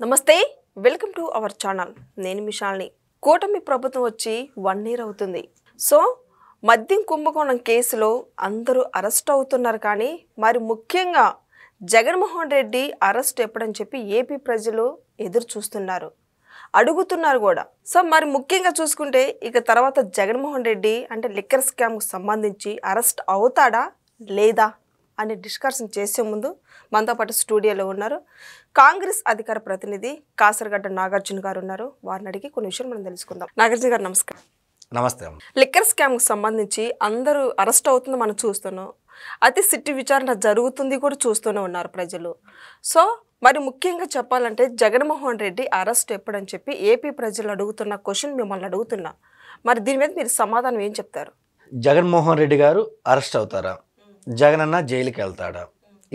నమస్తే welcome to our channel. నేను మిషాల్ని. కూటమి ప్రభుత్వం వచ్చి 1 ఇయర్ అవుతుంది. సో మద్యం కుంభకోణం కేసులో అందరూ అరెస్ట్ అవుతున్నారు. కానీ మరి ముఖ్యంగా జగన్మోహన్ రెడ్డి అరెస్ట్ ఎప్పుడని చెప్పి ఏపీ ప్రజలు ఎదురు చూస్తున్నారు, అడుగుతున్నారు కూడా. సో మరి ముఖ్యంగా చూసుకుంటే ఇక తర్వాత జగన్మోహన్ రెడ్డి అంటే లిక్కర్ స్కామ్కు సంబంధించి అరెస్ట్ అవుతాడా లేదా అని డిస్కషన్ చేసే ముందు మనతో పాటు స్టూడియోలో ఉన్నారు కాంగ్రెస్ అధికార ప్రతినిధి కాసరగడ్డ నాగార్జున గారు ఉన్నారు. వారిని అడిగి కొన్ని విషయాలు మనం తెలుసుకుందాం. నాగార్జున గారు నమస్కారం. నమస్తే. లిక్కర్ స్కామ్కి సంబంధించి అందరూ అరెస్ట్ అవుతుంది మనం చూస్తున్నాం, అతి సిట్టి విచారణ జరుగుతుంది కూడా చూస్తూనే ఉన్నారు ప్రజలు. సో మరి ముఖ్యంగా చెప్పాలంటే జగన్మోహన్ రెడ్డి అరెస్ట్ ఎప్పుడని చెప్పి ఏపీ ప్రజలు అడుగుతున్న క్వశ్చన్ మిమ్మల్ని అడుగుతున్నా. మరి దీని మీద మీరు సమాధానం ఏం చెప్తారు? జగన్మోహన్ రెడ్డి గారు అరెస్ట్ అవుతారా, జగన్ అన్న జైలుకి వెళ్తాడా?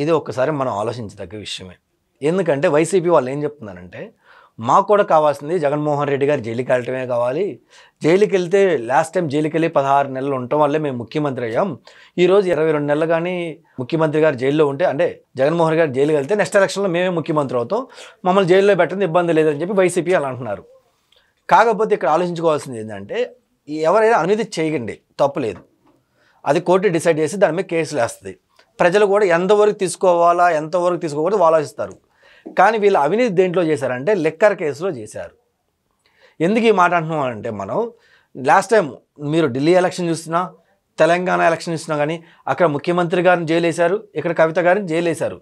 ఇది ఒక్కసారి మనం ఆలోచించదగ్గ విషయమే. ఎందుకంటే వైసీపీ వాళ్ళు ఏం చెప్తున్నారంటే మాకు కూడా కావాల్సింది జగన్మోహన్ రెడ్డి గారు జైలుకి వెళ్ళటమే కావాలి. జైలుకి వెళ్తే లాస్ట్ టైం జైలుకి వెళ్ళి 16 నెలలు ఉండటం వల్లే మేము ముఖ్యమంత్రి అయ్యాం. ఈరోజు 22 నెలలు కానీ ముఖ్యమంత్రి గారు జైల్లో ఉంటే, అంటే జగన్మోహన్ గారు జైలుకి వెళ్తే నెక్స్ట్ ఎలక్షన్లో మేమే ముఖ్యమంత్రి అవుతాం, మమ్మల్ని జైల్లో పెట్టడం ఇబ్బంది లేదని చెప్పి వైసీపీ అలా అంటున్నారు. కాకపోతే ఇక్కడ ఆలోచించుకోవాల్సింది ఏంటంటే ఎవరైనా అవినీతి చేయకండి, తప్పులేదు, అది కోర్టు డిసైడ్ చేసి దాని మీద కేసులు వేస్తుంది. ప్రజలు కూడా ఎంతవరకు తీసుకోవాలా ఎంతవరకు తీసుకోకూడదు ఆలోచిస్తారు. కానీ వీళ్ళు అవినీతి దేంట్లో చేశారంటే లిక్కర్ కేసులో చేశారు. ఎందుకు ఈ మాట అంటున్నాం అంటే, మనం లాస్ట్ టైం మీరు ఢిల్లీ ఎలక్షన్ చూసినా తెలంగాణ ఎలక్షన్ చూసినా కానీ అక్కడ ముఖ్యమంత్రి గారిని జైలు వేశారు, ఇక్కడ కవిత గారిని జైలు వేశారు.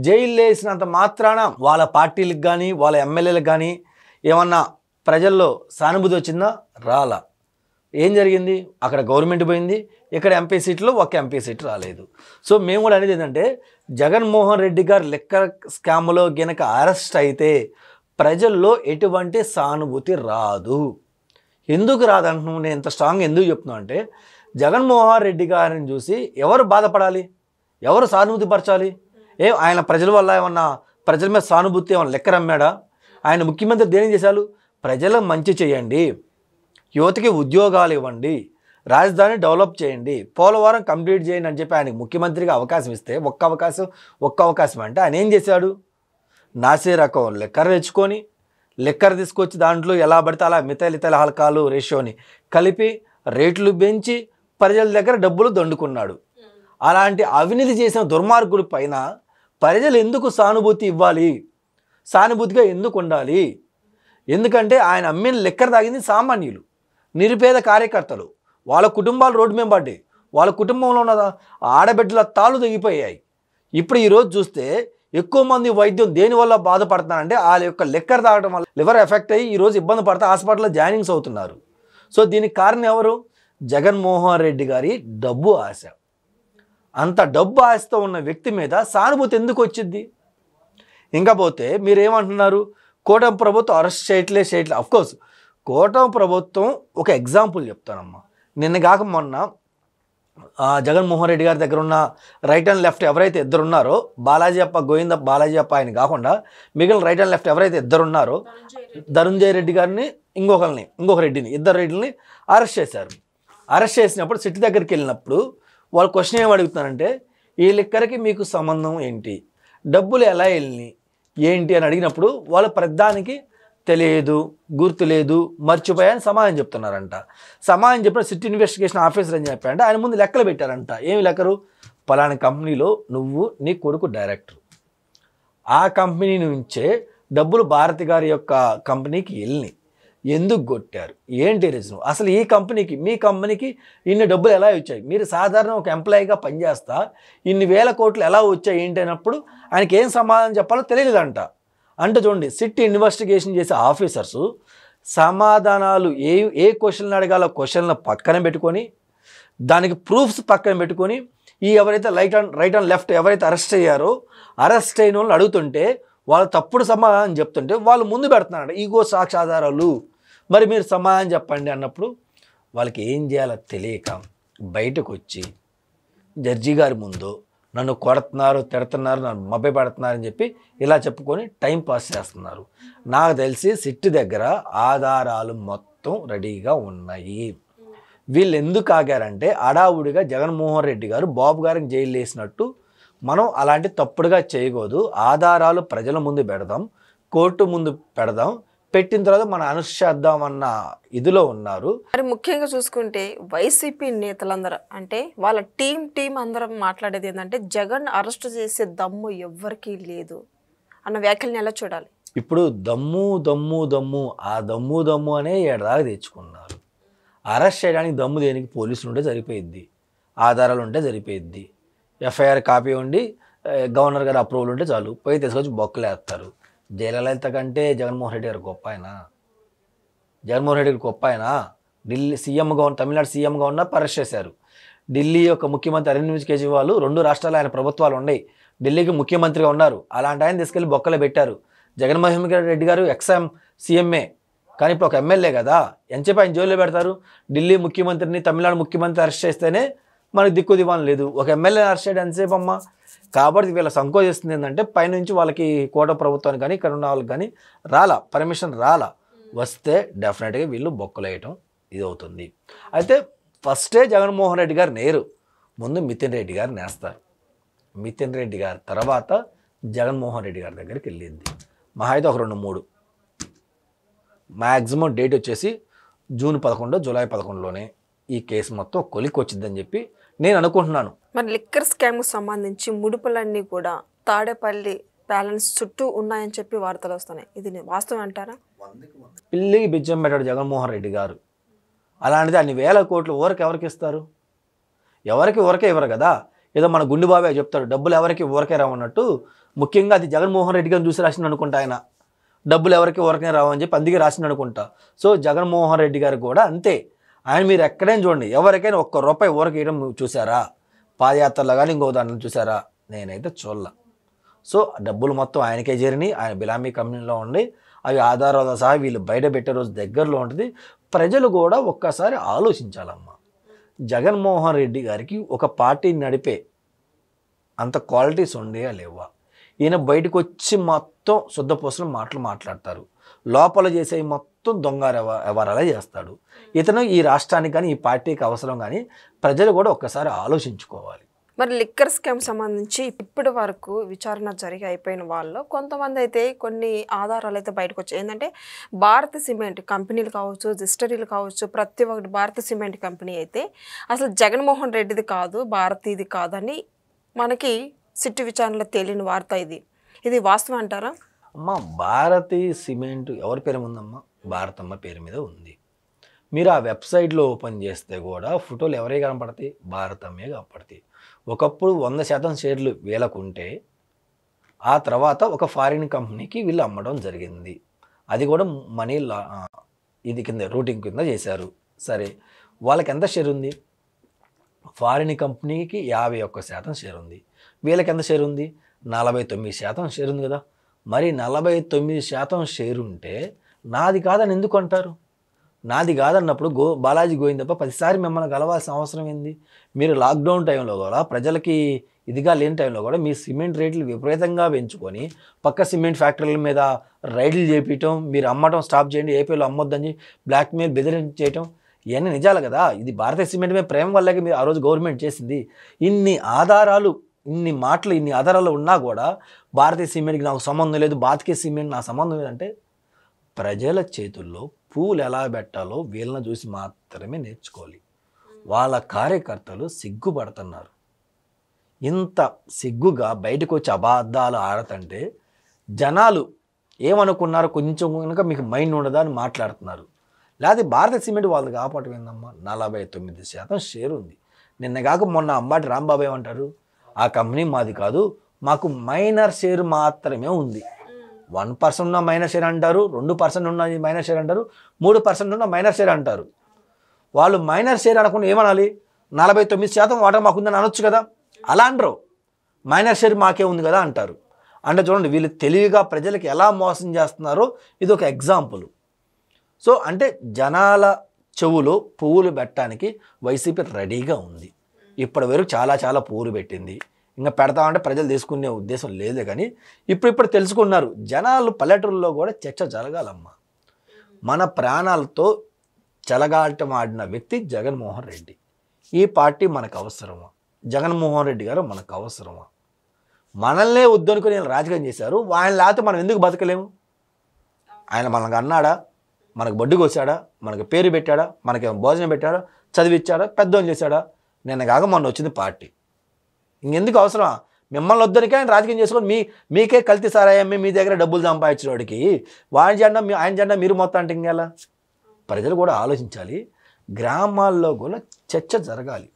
జైలు వేసినంత మాత్రాన వాళ్ళ పార్టీలకు కానీ వాళ్ళ ఎమ్మెల్యేలకు కానీ ఏమన్నా ప్రజల్లో సానుభూతి వచ్చిందా? రాలా. ఏం జరిగింది? అక్కడ గవర్నమెంట్ పోయింది, ఇక్కడ ఎంపీ సీట్లో ఒక ఎంపీ సీట్ రాలేదు. సో మేము కూడా అనేది ఏంటంటే జగన్మోహన్ రెడ్డి గారు లిక్కర్ స్కామ్లో గనక అరెస్ట్ అయితే ప్రజల్లో ఎటువంటి సానుభూతి రాదు. ఎందుకు రాదంటున్నాను నేను ఇంత స్ట్రాంగ్ ఎందుకు చెప్తున్నాను అంటే, జగన్మోహన్ రెడ్డి గారిని చూసి ఎవరు బాధపడాలి, ఎవరు సానుభూతి పరచాలి? ఆయన ప్రజల వల్ల ఏమన్నా ప్రజల మీద సానుభూతి ఏమన్నా లిక్కర్ అమ్మాడా? ఆయన ముఖ్యమంత్రి దేని చేశారు? ప్రజలకు మంచి చేయండి, యువతకి ఉద్యోగాలు ఇవ్వండి, రాజధాని డెవలప్ చేయండి, పోలవరం కంప్లీట్ చేయండి అని చెప్పి ఆయనకు ముఖ్యమంత్రిగా అవకాశం ఇస్తే ఒక్క అవకాశం అంటే ఆయన ఏం చేశాడు? నాసే రకం లిక్కర్ తెచ్చుకొని లిక్కర్ తీసుకొచ్చి దాంట్లో ఎలా పడితే అలా మిథైల్ ఆల్కహాల్ రేషియోని కలిపి రేట్లు పెంచి ప్రజల దగ్గర డబ్బులు దండుకున్నాడు. అలాంటి అవినీతి చేసిన దుర్మార్గుడి పైన ప్రజలు ఎందుకు సానుభూతి ఇవ్వాలి, సానుభూతిగా ఎందుకు ఉండాలి? ఎందుకంటే ఆయన అమ్మిన లిక్కర్ తాగింది సామాన్యులు, నిరుపేద కార్యకర్తలు, వాళ్ళ కుటుంబాలు రోడ్డు మీద పడ్డాయి, వాళ్ళ కుటుంబంలో ఉన్న ఆడబిడ్డల తాళ్ళు తెగిపోయాయి. ఇప్పుడు ఈరోజు చూస్తే ఎక్కువ మంది వైద్యం దేనివల్ల బాధపడుతున్నారంటే వాళ్ళ యొక్క లిక్కర్ తాగడం వల్ల లివర్ ఎఫెక్ట్ అయ్యి ఈరోజు ఇబ్బంది పడితే హాస్పిటల్లో జాయినింగ్స్ అవుతున్నారు. సో దీనికి కారణం ఎవరు? జగన్మోహన్ రెడ్డి గారి డబ్బు ఆశ. అంత డబ్బు ఆశతో ఉన్న వ్యక్తి మీద సానుభూతి ఎందుకు వచ్చింది? ఇంకా పోతే మీరేమంటున్నారు, కూటమి ప్రభుత్వం అరెస్ట్ చేయట్లేదు. అఫ్కోర్స్ కూటమి ప్రభుత్వం ఒక ఎగ్జాంపుల్ చెప్తానమ్మా. నిన్న కాక మొన్న జగన్మోహన్ రెడ్డి గారి దగ్గర ఉన్న రైట్ అండ్ లెఫ్ట్ ఎవరైతే ఇద్దరు ఉన్నారో, గోవింద బాలాజీ అప్ప ఆయన కాకుండా మిగిలిన రైట్ అండ్ లెఫ్ట్ ఎవరైతే ఇద్దరు ఉన్నారో, ధనుంజయ రెడ్డి గారిని ఇంకొక రెడ్డిని, ఇద్దరు రెడ్డిని అరెస్ట్ చేశారు. అరెస్ట్ చేసినప్పుడు సిటీ దగ్గరికి వెళ్ళినప్పుడు వాళ్ళు క్వశ్చన్ ఏం అడుగుతున్నారంటే, ఈ లిక్కర్కి మీకు సంబంధం ఏంటి, డబ్బులు ఎలా వెళ్ళినాయి ఏంటి అని అడిగినప్పుడు వాళ్ళు ప్రధానికి తెలియదు, గుర్తు లేదు, మర్చిపోయాని సమాధానం చెప్తున్నారంట. సమాధానం చెప్పిన సిటీ ఇన్వెస్టిగేషన్ ఆఫీసర్ అని చెప్పారంటే ఆయన ముందు లెక్కలు పెట్టారంట. ఏమి లెక్కరు? పలానా కంపెనీలో నువ్వు నీ కొడుకు డైరెక్టర్, ఆ కంపెనీ నుంచే డబ్బులు భారతి గారి యొక్క కంపెనీకి వెళ్ళి ఎందుకు కొట్టారు, ఏంటి రీజన్, అసలు ఈ కంపెనీకి మీ కంపెనీకి ఇన్ని డబ్బులు ఎలా వచ్చాయి, మీరు సాధారణ ఒక ఎంప్లాయీగా పనిచేస్తా ఇన్ని వేల కోట్లు ఎలా వచ్చాయి ఏంటి అయినప్పుడు ఆయనకి ఏం సమాధానం చెప్పాలో తెలియలేదంట. అంటే చూడండి, సిటీ ఇన్వెస్టిగేషన్ చేసే ఆఫీసర్సు సమాధానాలు ఏ క్వశ్చన్లు అడగాలో క్వశ్చన్లను పక్కన పెట్టుకొని దానికి ప్రూఫ్స్ పక్కన పెట్టుకొని ఈ ఎవరైతే రైట్ అండ్ లెఫ్ట్ ఎవరైతే అరెస్ట్ అయ్యారో అరెస్ట్ అయిన వాళ్ళు అడుగుతుంటే వాళ్ళు తప్పుడు సమాధానం చెప్తుంటే వాళ్ళు ముందు పెడుతున్నారంట ఈగో సాక్ష్యాధారాలు, మరి మీరు సమాధానం చెప్పండి అన్నప్పుడు వాళ్ళకి ఏం చేయాలో తెలియక బయటకు వచ్చి జడ్జి గారి ముందు నన్ను కొడుతున్నారు, తిడుతున్నారు, నన్ను మభ్య పెడుతున్నారని చెప్పి ఇలా చెప్పుకొని టైం పాస్ చేస్తున్నారు. నాకు తెలిసి సిట్టి దగ్గర ఆధారాలు మొత్తం రెడీగా ఉన్నాయి. వీళ్ళు ఎందుకు ఆగారంటే అడావుడిగా జగన్మోహన్ రెడ్డి గారు బాబు గారికి జైలు వేసినట్టు మనం అలాంటి తప్పుడుగా చేయకూడదు. ఆధారాలు ప్రజల ముందు పెడదాం, కోర్టు ముందు పెడదాం, పెట్టిన తర్వాత మనం అనుష్ఠిద్దామన్న ఇదిలో ఉన్నారు. మరి ముఖ్యంగా చూసుకుంటే వైసీపీ నేతలందరూ అంటే వాళ్ళ టీం అందరం మాట్లాడేది ఏంటంటే జగన్ అరెస్ట్ చేసే దమ్ము ఎవ్వరికీ లేదు అన్న వ్యాఖ్యల్ని ఎలా చూడాలి? ఇప్పుడు దమ్ము దమ్ము దమ్ము ఆ దమ్ము దమ్ము అనే ఏడాది తెచ్చుకున్నారు. అరెస్ట్ చేయడానికి దమ్ము దేనికి? పోలీసులు ఉంటే సరిపోయిద్ది, ఆధారాలు ఉంటే సరిపోయిద్ది, ఎఫ్ఐఆర్ కాపీ ఉండి గవర్నర్ గారు అప్రూవల్ ఉంటే చాలు, పోయి తీసుకొచ్చి బొక్కలు వేస్తారు. జయలలిత కంటే జగన్మోహన్ రెడ్డి గారు గొప్ప ఆయన. జగన్మోహన్ రెడ్డి గారు గొప్ప ఆయన. ఢిల్లీ సీఎంగా ఉన్న, తమిళనాడు సీఎంగా ఉన్న అరెస్ట్ చేశారు. ఢిల్లీ యొక్క ముఖ్యమంత్రి అరవింద్ కేజ్రీవాల్ 2 రాష్ట్రాలు ఆయన ప్రభుత్వాలు ఉన్నాయి, ఢిల్లీకి ముఖ్యమంత్రిగా ఉన్నారు. అలాంటి ఆయన తీసుకెళ్లి బొక్కలు పెట్టారు. జగన్మోహన్ రెడ్డి గారు ఎక్స్ఎం సీఎంఏ, కానీ ఇప్పుడు ఒక ఎమ్మెల్యే కదా, ఎంతసేపు ఆయన జైల్లో పెడతారు? ఢిల్లీ ముఖ్యమంత్రిని తమిళనాడు ముఖ్యమంత్రి అరెస్ట్ చేస్తేనే మనకు దిక్కు దివాన్ లేదు, ఒక ఎమ్మెల్యే అరెస్ట్ చేయడం ఎంతసేపు అమ్మా? కాబట్టి వీళ్ళ సంకోచిస్తుంది ఏంటంటే పైనుంచి వాళ్ళకి కోట ప్రభుత్వానికి కానీ ఇక్కడ ఉన్న వాళ్ళకి కానీ పర్మిషన్ రాలా. వస్తే డెఫినెట్గా వీళ్ళు బొక్కలు వేయటం ఇది అవుతుంది. అయితే ఫస్టే జగన్మోహన్ రెడ్డి గారు నేరు, ముందు మితిన్ రెడ్డి గారు నేస్తారు. మితిన్ రెడ్డి గారి తర్వాత జగన్మోహన్ రెడ్డి గారి దగ్గరికి వెళ్ళింది. మహా అయితే ఒక 2-3 మ్యాక్సిమం డేట్ వచ్చేసి జూన్ 11, జూలై 11లోనే ఈ కేసు మొత్తం కొలికి వచ్చిందని చెప్పి నేను అనుకుంటున్నాను. మరి లిక్కర్ స్కామ్కు సంబంధించి ముడుపులన్నీ కూడా తాడేపల్లి బ్యాలెన్స్ చుట్టూ ఉన్నాయని చెప్పి వార్తలు వస్తున్నాయి. ఇది వాస్తవం అంటారా? పిల్లికి బిజ్జం పెట్టాడు జగన్మోహన్ రెడ్డి గారు. అలాంటిది అన్ని వేల కోట్లు ఎవరికి ఇస్తారు? ఊరకే ఇవ్వరు కదా. ఏదో మన గుండు బాబే చెప్తాడు డబ్బులు ఎవరికి ఊరకే రావన్నట్టు. ముఖ్యంగా అది జగన్మోహన్ రెడ్డి గారిని చూసి రాసింది అనుకుంటా. ఆయన డబ్బులు ఎవరికి ఊరకే రావని చెప్పి అందుకే రాసింది అనుకుంటా. సో జగన్మోహన్ రెడ్డి గారు కూడా అంతే. ఆయన మీరు ఎక్కడైనా చూడండి, ఎవరికైనా ₹1 ఊరకే ఇవ్వడం చూసారా? పాదయాత్రలో కానీ ఇంకో దాంట్లో చూసారా? నేనైతే చూడలా. సో డబ్బులు మొత్తం ఆయనకే చేరినాయి, ఆయన బిలామీ కంపెనీలో ఉండి అవి ఆధారాలతో సహా వీళ్ళు బయట పెట్టే రోజు దగ్గరలో ఉంటుంది. ప్రజలు కూడా ఒక్కసారి ఆలోచించాలమ్మా. జగన్మోహన్ రెడ్డి గారికి ఒక పార్టీ నడిపే అంత క్వాలిటీస్ ఉండేవా లేవా? ఈయన బయటకు వచ్చి మొత్తం శుద్ధపూసలు మాట్లాడతారు, లోపల చేసే మొత్తం దొంగ వ్యవహారాలే చేస్తాడు. ఇతను ఈ రాష్ట్రానికి కానీ ఈ పార్టీకి అవసరం కానీ ప్రజలు కూడా ఒక్కసారి ఆలోచించుకోవాలి. మరి లిక్కర్ స్కామ్ సంబంధించి ఇప్పటి వరకు విచారణ జరిగి అయిపోయిన వాళ్ళు కొంతమంది అయితే కొన్ని ఆధారాలు అయితే బయటకు వచ్చాయి. ఏంటంటే భారత సిమెంట్ కంపెనీలు కావచ్చు, జిస్టరీలు కావచ్చు, ప్రతి ఒక్కటి భారత సిమెంట్ కంపెనీ అయితే అసలు జగన్మోహన్ రెడ్డిది కాదు, భారతీది కాదని మనకి సిట్టు విచారణలో తేలిన వార్త. ఇది వాస్తవం అంటారా? అమ్మ, భారతీ సిమెంట్ ఎవరి పేరు ఉందమ్మా? భారతమ్మ పేరు మీద ఉంది. మీరు ఆ వెబ్సైట్లో ఓపెన్ చేస్తే కూడా ఫోటోలు ఎవరే కనపడతాయి? భారతమ్మే కనపడతాయి. ఒకప్పుడు 100% షేర్లు వీళ్ళకుంటే ఆ తర్వాత ఒక ఫారిన్ కంపెనీకి వీళ్ళు అమ్మడం జరిగింది. అది కూడా మనీ ఇది కింద రూటింగ్ కింద చేశారు. సరే, వాళ్ళకి ఎంత షేర్ ఉంది? ఫారిన్ కంపెనీకి 51% షేర్ ఉంది. వీళ్ళకి ఎంత షేర్ ఉంది? 49% షేర్ ఉంది కదా. మరి 49% షేర్ ఉంటే నాది కాదని ఎందుకు అంటారు? నాది కాదన్నప్పుడు బాలాజీ గోవిందప్ప 10 సార్లు మిమ్మల్ని కలవాల్సిన అవసరం ఏంది? మీరు లాక్డౌన్ టైంలో కూడా ప్రజలకి ఇదిగా లేని టైంలో కూడా మీ సిమెంట్ రేట్లు విపరీతంగా పెంచుకొని పక్క సిమెంట్ ఫ్యాక్టరీల మీద రైడ్లు చేపించడం, మీరు అమ్మటం స్టాప్ చేయండి, ఏపీలో అమ్మొద్దని బ్లాక్మెయిల్ బెదిరించేయటం, ఇవన్నీ నిజాలు కదా. ఇది భారతీయ సిమెంట్ మీద ప్రేమ వల్లకే మీరు ఆ రోజు గవర్నమెంట్ చేసింది. ఇన్ని ఆధారాలు, ఇన్ని మాటలు, ఇన్ని ఆధారాలు ఉన్నా కూడా భారతీయ సిమెంట్కి నాకు సంబంధం లేదు, భారతీయ సిమెంట్ నాకు సంబంధం లేదంటే ప్రజల చేతుల్లో పూలు ఎలా పెట్టాలో వీళ్ళని చూసి మాత్రమే నేర్చుకోవాలి. వాళ్ళ కార్యకర్తలు సిగ్గుపడుతున్నారు. ఇంత సిగ్గుగా బయటకు వచ్చి అబద్ధాలు ఆడతంటే జనాలు ఏమనుకున్నారు? కొంచెం కనుక మీకు మైండ్ ఉండదా అని మాట్లాడుతున్నారు. లేకపోతే భారత సిమెంట్ వాళ్ళకి కాపాటం ఏందమ్మా? 49% షేర్ ఉంది. నిన్న కాక మొన్న అంబాటి రాంబాబు ఏమంటారు? ఆ కంపెనీ మాది కాదు, మాకు మైనర్ షేర్ మాత్రమే ఉంది. 1% ఉన్న మైనర్ షేర్ అంటారు, 2% ఉన్న మైనర్ షేర్ అంటారు, 3% ఉన్న మైనర్ షేర్ అంటారు. వాళ్ళు మైనర్ షేర్ అనకుండా ఏమనాలి? 49% వాటా మాకుందని అనొచ్చు కదా. అలా అంటారు. మైనర్ షేర్ మాకే ఉంది కదా అంటారు. అంటే చూడండి, వీళ్ళు తెలివిగా ప్రజలకు ఎలా మోసం చేస్తున్నారో ఇది ఒక ఎగ్జాంపుల్. సో అంటే జనాల చెవులో పువ్వులు పెట్టడానికి వైసీపీ రెడీగా ఉంది. ఇప్పటి వరకు చాలా పువ్వులు పెట్టింది. ఇంకా పెడతామంటే ప్రజలు తీసుకునే ఉద్దేశం లేదే. కానీ ఇప్పుడు తెలుసుకున్నారు. జనాలు పల్లెటూరులో కూడా చర్చ జరగాలమ్మా. మన ప్రాణాలతో చెలగాటం ఆడిన వ్యక్తి జగన్మోహన్ రెడ్డి. ఈ పార్టీ మనకు అవసరమా? జగన్మోహన్ రెడ్డి గారు మనకు అవసరమా? మనల్నే వద్దనుకుని రాజకీయం చేశారు. ఆయన లేకపోతే మనం ఎందుకు బతకలేము? ఆయన మనకు అన్నాడా, మనకు బొడ్డు కోసాడా, మనకు పేరు పెట్టాడా, మనకి భోజనం పెట్టాడా, చదివిచ్చాడా, పెద్దోని చేశాడా? నిన్న కాక మొన్న వచ్చింది పార్టీ. ఇంకెందుకు అవసరం? మిమ్మల్ని వద్దనికే ఆయన రాజకీయం చేసుకొని మీకే కల్తీ సారాయమ్మి మీ దగ్గర డబ్బులు సంపాదించిన వాడికి వాడి జెండా ఆయన జెండా మీరు మొత్తం అంటే ఇంకెలా? ప్రజలు కూడా ఆలోచించాలి. గ్రామాల్లో కూడా చర్చ జరగాలి.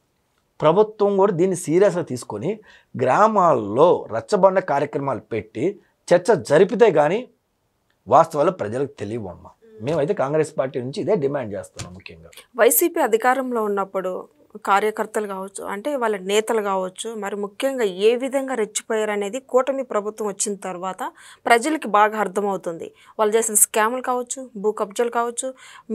ప్రభుత్వం కూడా దీన్ని సీరియస్గా తీసుకొని గ్రామాల్లో రచ్చబండ కార్యక్రమాలు పెట్టి చర్చ జరిపితే కానీ వాస్తవాలు ప్రజలకు తెలియవమ్మ. మేమైతే కాంగ్రెస్ పార్టీ నుంచి ఇదే డిమాండ్ చేస్తున్నాం. ముఖ్యంగా వైసీపీ అధికారంలో ఉన్నప్పుడు కార్యకర్తలు కావచ్చు, అంటే వాళ్ళ నేతలు కావచ్చు, మరి ముఖ్యంగా ఏ విధంగా రెచ్చిపోయారు అనేది కూటమి ప్రభుత్వం వచ్చిన తర్వాత ప్రజలకి బాగా అర్థమవుతుంది. వాళ్ళు చేసిన స్కాములు కావచ్చు, భూ కబ్జాలు కావచ్చు,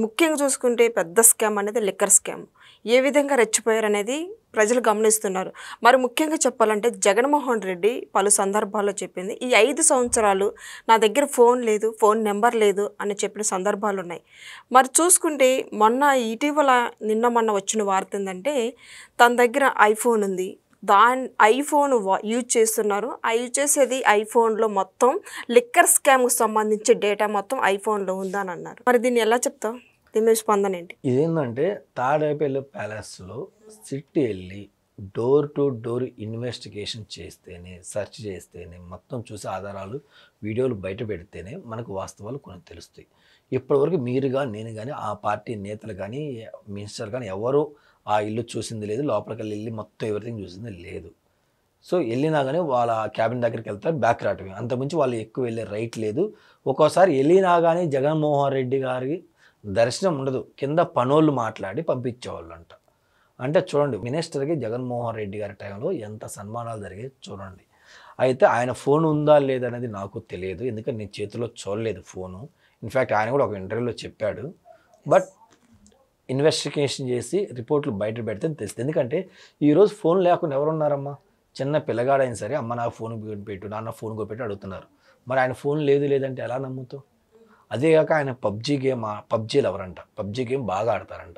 ముఖ్యంగా చూసుకుంటే పెద్ద స్కామ్ అనేది లిక్కర్ స్కామ్. ఏ విధంగా రెచ్చిపోయారు అనేది ప్రజలు గమనిస్తున్నారు. మరి ముఖ్యంగా చెప్పాలంటే జగన్మోహన్ రెడ్డి పలు సందర్భాల్లో చెప్పింది, ఈ 5 సంవత్సరాలు నా దగ్గర ఫోన్ లేదు, ఫోన్ నెంబర్ లేదు అని చెప్పిన సందర్భాలు ఉన్నాయి. మరి చూసుకుంటే ఇటీవల నిన్న మొన్న వచ్చిన వార్త ఏంటంటే తన దగ్గర ఐఫోన్ ఉంది, ఐఫోన్ యూజ్ చేస్తున్నారు. యూజ్ చేసేది ఐఫోన్లో మొత్తం లిక్కర్ స్కామ్కి సంబంధించి డేటా మొత్తం ఐఫోన్లో ఉందని అన్నారు. మరి దీన్ని ఎలా చెప్తావు? దీని మీద స్పందన ఏంటి? ఇదేంటంటే తాడేపల్లి ప్యాలెస్లో సిట్టి వెళ్ళి డోర్ టు డోర్ ఇన్వెస్టిగేషన్ చేస్తేనే, సెర్చ్ చేస్తేనే, మొత్తం చూసి ఆధారాలు వీడియోలు బయట పెడితేనే మనకు వాస్తవాలు కొన్ని తెలుస్తాయి. ఇప్పటివరకు మీరు కానీ నేను కానీ ఆ పార్టీ నేతలు కానీ మినిస్టర్ కానీ ఎవరు ఆ ఇల్లు చూసింది లేదు, లోపలికి వెళ్ళి మొత్తం ఎవరిథింగ్ చూసింది లేదు. సో వెళ్ళినా కానీ వాళ్ళ క్యాబిన్ దగ్గరికి వెళ్తారు, బ్యాక్ రావటమే. అంతకుమించి వాళ్ళు ఎక్కువ వెళ్ళే రైట్ లేదు. ఒక్కోసారి వెళ్ళినా కానీ జగన్మోహన్ రెడ్డి గారికి దర్శనం ఉండదు, కింద పనోళ్ళు మాట్లాడి పంపించేవాళ్ళు అంట. అంటే చూడండి, మినిస్టర్కి జగన్మోహన్ రెడ్డి గారి టైంలో ఎంత సన్మానాలు జరిగాయి చూడండి. అయితే ఆయన ఫోన్ ఉందా లేదనేది నాకు తెలియదు, ఎందుకంటే నేను చేతిలో చూడలేదు ఫోను. ఇన్ఫ్యాక్ట్ ఆయన కూడా ఒక ఇంటర్వ్యూలో చెప్పాడు. బట్ ఇన్వెస్టిగేషన్ చేసి రిపోర్ట్లు బయట పెడితే తెలుస్తుంది. ఎందుకంటే ఈరోజు ఫోన్ లేకుండా ఎవరున్నారమ్మా? చిన్న పిల్లగాడైనా సరే అమ్మ నాకు ఫోన్ పెట్టు, నాన్న ఫోన్ కొట్టి అడుగుతున్నారు. మరి ఆయన ఫోన్ లేదంటే ఎలా నమ్ముతావు? అదేగాక ఆయన పబ్జీలు ఎవరంట, పబ్జీ గేమ్ బాగా ఆడతారంట.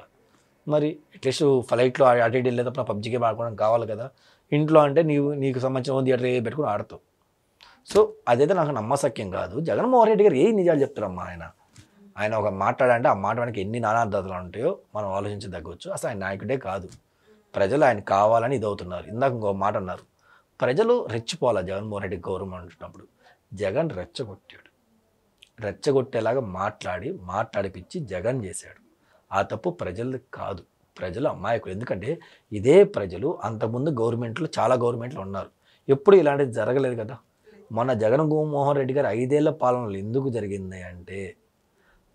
మరి అట్లీస్ట్ ఫ్లైట్లో అటు ఇటు వెళ్ళేటప్పుడు పబ్జీ గేమ్ ఆడుకోవడం కావాలి కదా. ఇంట్లో అంటే నీకు సంబంధించిన థియేటర్ పెట్టుకుని ఆడుతావు. సో అదైతే నాకు నమ్మశక్యం కాదు. జగన్మోహన్ రెడ్డి గారు ఏ నిజాలు చెప్తారమ్మా? ఆయన ఒక మాట్లాడంటే ఆ మాట వెనక ఎన్ని నానార్థాలు ఉంటాయో మనం ఆలోచించి తగ్గవచ్చు. అసలు ఆయన నాయకుడే కాదు, ప్రజలు ఆయన కావాలని ఇదవుతున్నారు. ఇందాక ఇంకో మాట అన్నారు, ప్రజలు రెచ్చిపోవాలా జగన్మోహన్ రెడ్డి గౌరవం అంటున్నప్పుడు. జగన్ రెచ్చగొట్టేలాగా మాట్లాడిపించి జగన్ చేశాడు. ఆ తప్పు ప్రజలది కాదు, ప్రజలు అమాయకులు. ఎందుకంటే ఇదే ప్రజలు అంతకుముందు చాలా గవర్నమెంట్లు ఉన్నారు, ఎప్పుడు ఇలాంటిది జరగలేదు కదా. మొన్న జగన్మోహన్ రెడ్డి గారు 5 ఏళ్ల పాలనలో ఎందుకు జరిగింది అంటే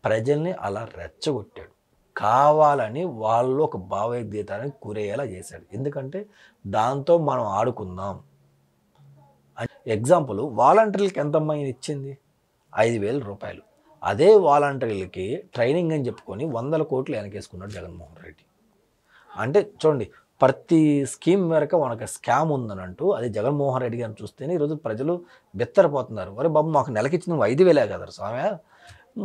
ప్రజల్ని అలా రెచ్చగొట్టాడు, కావాలని వాళ్ళు ఒక భావోద్వేగానికి గురయ్యేలా చేశాడు. ఎందుకంటే దాంతో మనం ఆడుకుందాం. ఎగ్జాంపుల్, వాలంటీర్లకి ఎంతమ్మా ఇచ్చింది? 5,000 రూపాయలు. అదే వాలంటీర్లకి ట్రైనింగ్ అని చెప్పుకొని 100 కోట్లు వెనకేసుకున్నాడు జగన్మోహన్ రెడ్డి. అంటే చూడండి, ప్రతి స్కీమ్ మేరకు మనకు స్కామ్ ఉందని అంటూ అది జగన్మోహన్ రెడ్డి గారిని చూస్తేనే ఈరోజు ప్రజలు బెత్తరపోతున్నారు. అరే బాబు, మాకు నెలకి ఇచ్చిన 5,000 కదా స్వామి,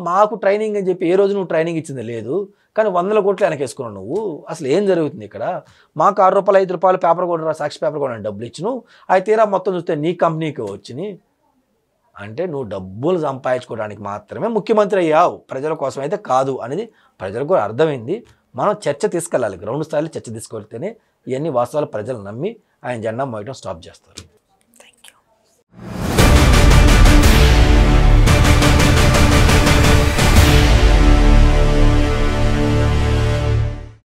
మాకు ట్రైనింగ్ అని చెప్పి ఏ రోజు నువ్వు ట్రైనింగ్ ఇచ్చింది లేదు, కానీ 100 కోట్లు వెనకేసుకున్నావు నువ్వు. అసలు ఏం జరుగుతుంది ఇక్కడ? మాకు 6 రూపాయలు 5 రూపాయలు పేపర్ కూడా సాక్షి పేపర్ కూడా డబ్బులు ఇచ్చిను, అయితే తీరా మొత్తం చూస్తే నీ కంపెనీకి వచ్చినాయి. అంటే నువ్వు డబ్బులు సంపాదించుకోవడానికి మాత్రమే ముఖ్యమంత్రి అయ్యావు, ప్రజల కోసం అయితే కాదు అనేది ప్రజలకు కూడా అర్థమైంది. మనం చర్చ తీసుకెళ్ళాలి, గ్రౌండ్ స్థాయిలో చర్చ తీసుకెళ్తేనే ఇవన్నీ వాస్తవాలు ప్రజలు నమ్మి ఆయన జెండా మోయడం స్టాప్ చేస్తారు.